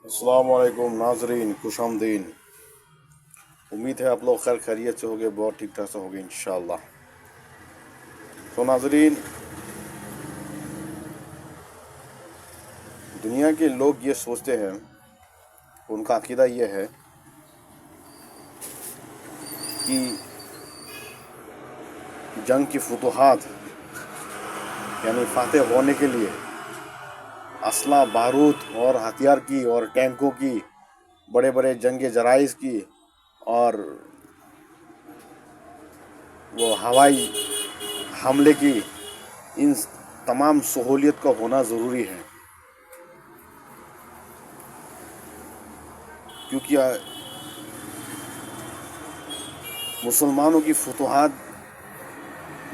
अस्सलाम वालेकुम नाजरीन, खुश आमदीन। उम्मीद है आप लोग खैर खैरियत से होंगे, बहुत ठीक ठाक से होंगे इंशाल्लाह। तो नाजरीन, दुनिया के लोग ये सोचते हैं, उनका अकीदा ये है कि जंग की फतूहात यानी फातेह होने के लिए असला बारूद और हथियार की और टैंकों की, बड़े बड़े जंग जराइज की और वो हवाई हमले की, इन तमाम सहूलियत का होना ज़रूरी है। क्योंकि मुसलमानों की फतूहात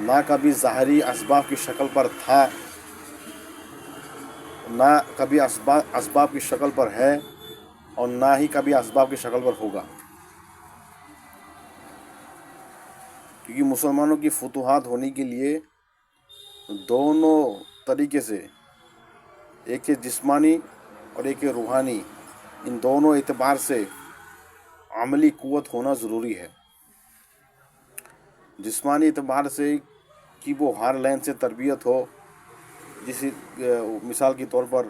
ना कभी ज़ाहरी असबाब की शक्ल पर था, ना कभी असबाब की शक्ल पर है, और ना ही कभी असबाब की शक्ल पर होगा। क्योंकि मुसलमानों की फतूहात होने के लिए दोनों तरीके से, एक है जिस्मानी और एक है रूहानी, इन दोनों एतबार से अमली क़ुव्वत होना ज़रूरी है। जिस्मानी एतबार से कि वो हर लाइन से तरबियत हो, जिस मिसाल के तौर पर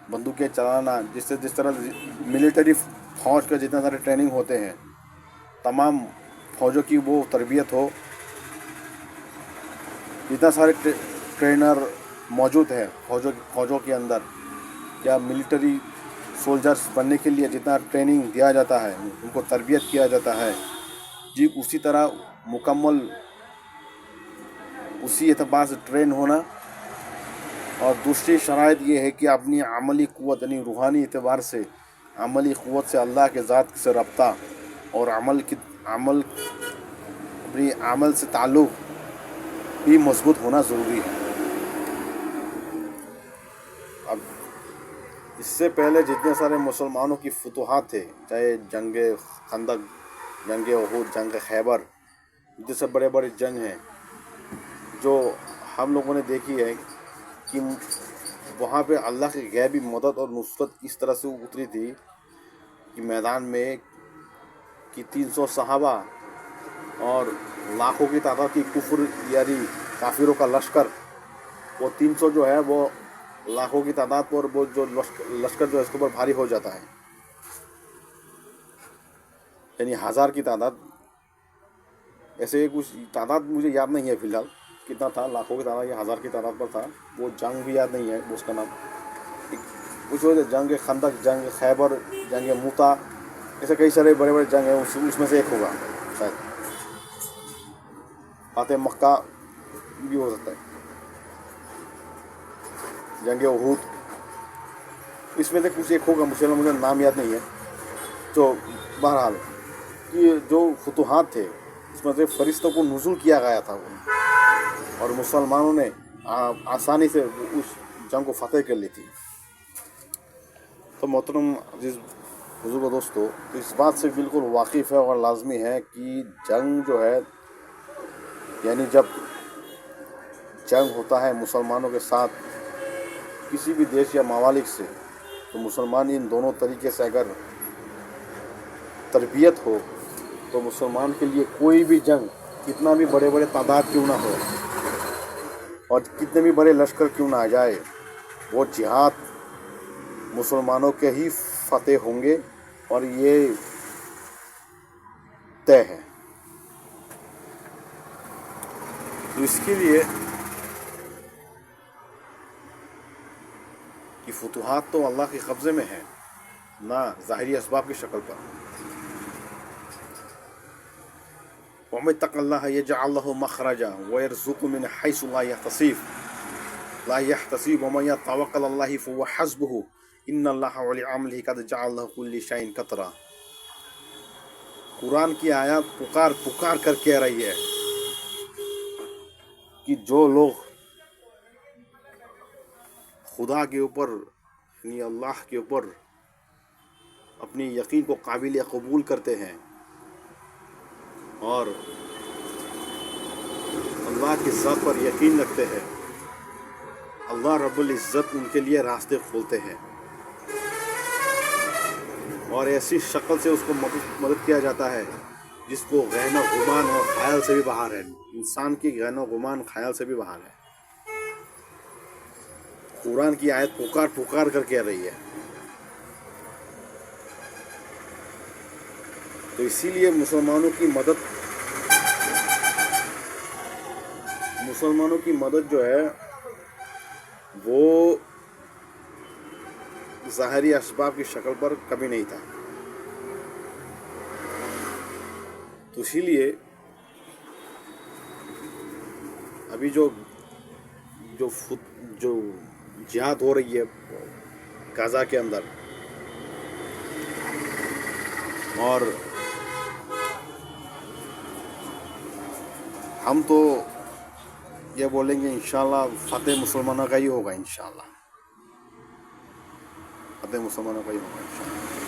बंदूकें चलाना, जिस तरह मिलिट्री फ़ौज का जितना सारे ट्रेनिंग होते हैं, तमाम फ़ौजों की वो तरबियत हो, जितना सारे ट्रेनर मौजूद है फ़ौजों के अंदर, या मिलिट्री सोल्जर्स बनने के लिए जितना ट्रेनिंग दिया जाता है, उनको तरबियत किया जाता है, जी उसी तरह मुकम्मल उसी एतबार से ट्रेन होना। और दूसरी शराइत ये है कि अपनी अमली क़ुव्वत यानी रूहानी एतबार से, अमली क़ुव्वत से अल्लाह के ज़ात से रब्ता और अपनी अमल से ताल्लुक़ भी मजबूत होना ज़रूरी है। अब इससे पहले जितने सारे मुसलमानों की फतूहात थे, चाहे जंग खंदक, जंग उहद, जंग खैबर, जैसे बड़े बड़े जंग हैं जो हम लोगों ने देखी है कि वहाँ पे अल्लाह की गैबी मदद और नुसरत इस तरह से उतरी थी कि मैदान में कि 300 सहाबा और लाखों की तादाद की कुफर यानी काफिरों का लश्कर, वो 300 जो है वो लाखों की तादाद पर, वो जो लश्कर जो है इसके ऊपर भारी हो जाता है, यानी 1000 की तादाद। ऐसे कुछ तादाद मुझे याद नहीं है फिलहाल कितना था, लाखों की तादाद या 1000 की तादाद पर था, वो जंग भी याद नहीं है उसका नाम। कुछ जंग खंदक, जंग खैबर, जंग मूता, ऐसे कई सारे बड़े बड़े जंग हैं, उसमें से एक होगा शायद। फातेह मक्का भी हो सकता है, जंग उहद, इसमें से कुछ एक होगा, मुझे नाम याद नहीं है। तो बहरहाल कि जो फतूहात थे उसमें से फरिश्तों को नुज़ुल किया गया था और मुसलमानों ने आसानी से उस जंग को फतेह कर ली थी। तो मोहतरम अज़ीज़ बुज़ुर्ग व दोस्तों, इस बात से बिल्कुल वाकिफ़ है और लाजमी है कि जंग जो है, यानी जब जंग होता है मुसलमानों के साथ किसी भी देश या ममालिक से, तो मुसलमान इन दोनों तरीके से अगर तरबियत हो, तो मुसलमान के लिए कोई भी जंग, कितना भी बड़े बड़े तादाद क्यों ना हो और कितने भी बड़े लश्कर क्यों ना आ जाए, वो जिहाद मुसलमानों के ही फतेह होंगे और ये तय है। तो इसके लिए कि फतूहात तो अल्लाह के कब्ज़े में है, ना ज़ाहिरी असबाब की शक्ल पर। वमन यत्तक़िल्लाह यजअल लहू मख़रजा व यरज़ुक़हु मिन हैसु ला यहतसिब वमन यतवक्कल अलल्लाहि फहुव हस्बुहु इन्नल्लाहा अलिय्युम क़द जअल लहू कुल्ली शैइन क़दरा। कुरान की आयत पुकार पुकार कर कह रही है कि जो लोग खुदा के ऊपर यानी अल्लाह के ऊपर अपनी यकीन को काबिल कबूल करते हैं और अल्लाह की ज़ात पर यकीन रखते हैं, अल्लाह रब्बुल इज़्ज़त उनके लिए रास्ते खोलते हैं। اور ایسی شکل سے اس کو مدد کیا جاتا ہے جس کو غین و غمان اور خیال سے بھی باہر ہے. انسان کی غین و غمان خیال سے بھی باہر ہے. قرآن کی آیت پکار پکار کر کہہ رہی ہے. تو اسی لیے مسلمانوں کی مدد جو ہے وہ ظاہری اسباب کی شکل پر کبھی نہیں تھا. تو اسی لیے ابھی جو جہاد ہو رہی ہے غزہ کے اندر، اور ہم تو یہ بولیں گے انشاءاللہ فتح مسلمانوں کا ہی ہوگا. انشاءاللہ فتح مسلمانوں کا ہی ہوگا انشاءاللہ.